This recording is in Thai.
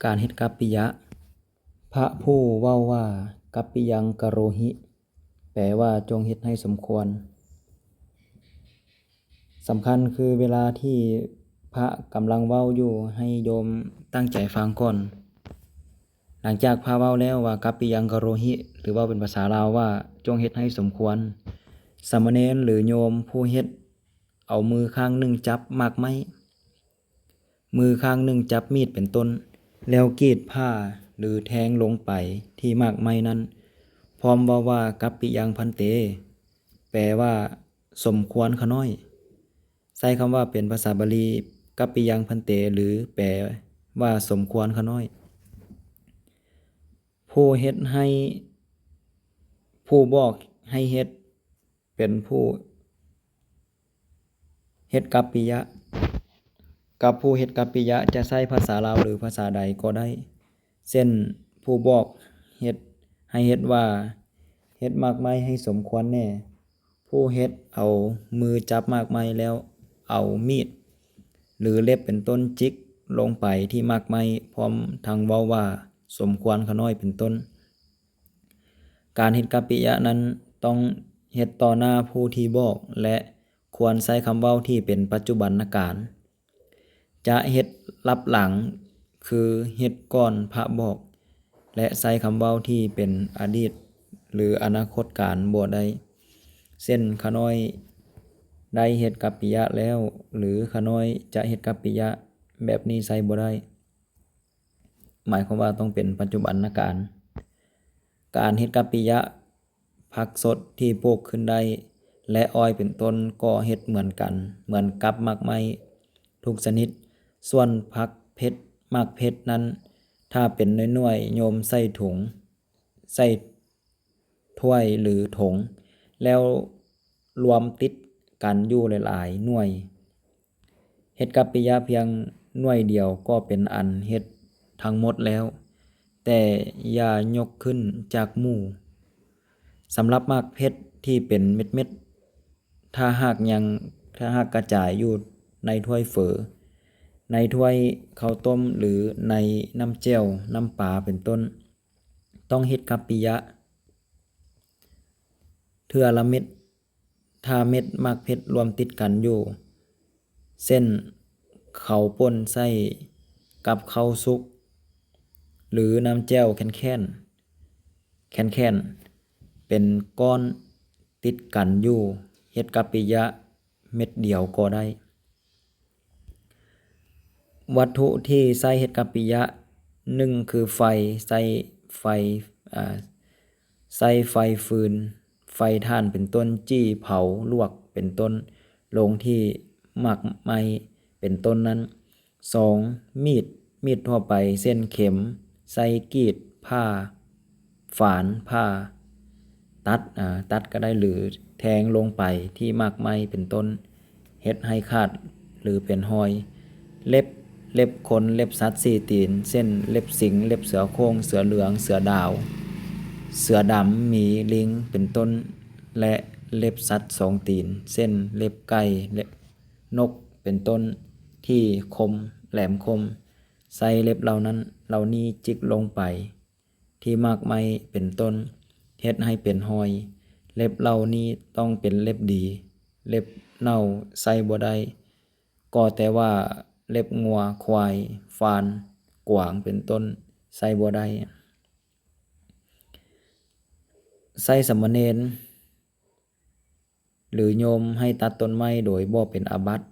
การเฮ็ดกัปปิยะพระผู้เว้าว่ากัปปิยังกโรหิแปลว่าจงเฮ็ดให้สมควรสำคัญคือเวลาที่พระกำลังเว้าอยู่ให้โยมตั้งใจฟังก่อนหลังจากพระเว้าแล้วว่ากัปปิยังกโรหิหรือว่าเป็นภาษาลาวว่าจงเฮ็ดให้สมควรสามเณรหรือโยมผู้เฮ็ดเอามือข้างหนึ่งจับหมากไม้มือข้างหนึ่งจับมีดเป็นต้นแล้วกรีดผ้าหรือแทงลงไปที่หมากไม้นั้นพร้อมว่ากัปปิยังพันเตแปลว่าสมควรขน้อยใช้คำว่าเป็นภาษาบาลีกัปปิยังพันเตหรือแปลว่าสมควรขน้อยผู้เฮ็ดให้ผู้บอกให้เฮ็ดเป็นผู้เฮ็ดกัปปิยะกับผู้เฮ็ดกัปปิยะจะใช้ภาษาลาวหรือภาษาใดก็ได้เช่นผู้บอกเฮ็ดให้เฮ็ดว่าเฮ็ดมากไม้ให้สมควรแน่ผู้เฮ็ดเอามือจับมากไม้แล้วเอามีดหรือเล็บเป็นต้นจิกลงไปที่มากไม้พร้อมทั้งเว้าว่าสมควรขน้อยเป็นต้นการเฮ็ดกัปปิยะนั้นต้องเฮ็ดต่อหน้าผู้ที่บอกและควรใช้คำเว้าที่เป็นปัจจุบันการจะเฮ็ดลับหลังคือเฮ็ดก่อนพระบอกและใช้คำเว้าที่เป็นอดีตหรืออนาคตการบ่ได้เช่นขน้อยได้เฮ็ดกัปปิยะแล้วหรือขน้อยจะเฮ็ดกัปปิยะแบบนี้ใช้บ่ได้หมายความว่าต้องเป็นปัจจุบันการเฮ็ดกัปปิยะผักสดที่ปลูกขึ้นได้และอ้อยเป็นต้นก็เฮ็ดเหมือนกันเหมือนกับหมากไม้ทุกชนิดส่วนผักเผ็ดหมากเผ็ดนั้นถ้าเป็นน้อยๆโยมใส่ถุงใส่ถ้วยหรือถุงแล้วรวมติดกันอยู่หลายๆหน่วยเฮ็ดกัปปิยะเพียงหน่วยเดียวก็เป็นอันเฮ็ดทั้งหมดแล้วแต่อย่ายกขึ้นจากหมู่สำหรับหมากเผ็ดที่เป็นเม็ดๆถ้าหากกระจายอยู่ในถ้วยเฝอในถ้วยข้าวต้มหรือในน้ำแจ่วน้ำปลาเป็นต้นต้องเฮ็ดกัปปิยะเทื่อละเม็ดถ้าเม็ดหมากเผ็ดรวมติดกันอยู่เส้นข้าวป่นใส่กับข้าวสุกหรือน้ำแจ่วแคนๆเป็นก้อนติดกันอยู่เฮ็ดกัปปิยะเม็ดเดียวก็ได้วัตถุที่ใช้เฮ็ดกัปปิยะ1คือไฟใช้ไฟฟืนไฟถ่านเป็นต้นจี้เผาลวกเป็นต้นลงที่หมากไม้เป็นต้นนั้น2มีดทั่วไปเส้นเข็มใส่กรีดผ้าฝานผ้าตัดก็ได้หรือแทงลงไปที่หมากไม้เป็นต้นเฮ็ดให้ขาดหรือเป็นรอยเล็บคนเล็บสัตว์4ตีนเช่นเล็บสิงเล็บเสือโคร่งเสือเหลืองเสือดาวเสือดำหมีลิงเป็นต้นและเล็บสัตว์2ตีนเช่นเล็บไก่เล็บนกเป็นต้นที่คมแหลมคมใส่เล็บเหล่านี้จิกลงไปที่หมากไม้เป็นต้นเฮ็ดให้เป็นรอยเล็บเหล่านี้ต้องเป็นเล็บดีเล็บเน่าใส่บ่ได้ก็แต่ว่าเล็บงัวควายฟานกวางเป็นต้นใส่บ่ได้ใส่สามเณรหรือโยมให้ตัดต้นไม้โดยบ่เป็นอาบัติ